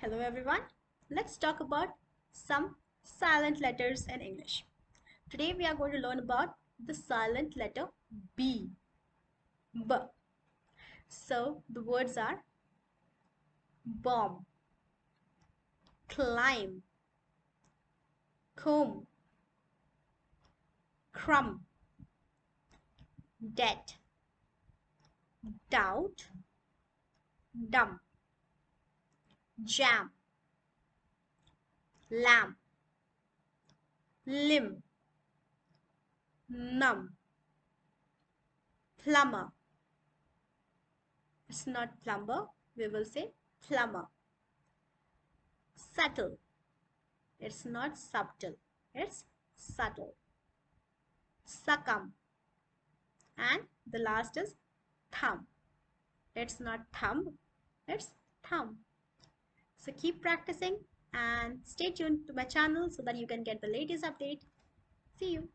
Hello everyone. Let's talk about some silent letters in English. Today we are going to learn about the silent letter B. B. So the words are bomb, climb, comb, crumb, debt, doubt, dumb, jam, lamb, limb, numb, plumber. It's not plumber, we will say plumber. Subtle. It's not subtle, it's subtle. Succumb. And the last is thumb. It's not thumb, it's thumb. So keep practicing and stay tuned to my channel so that you can get the latest update. See you.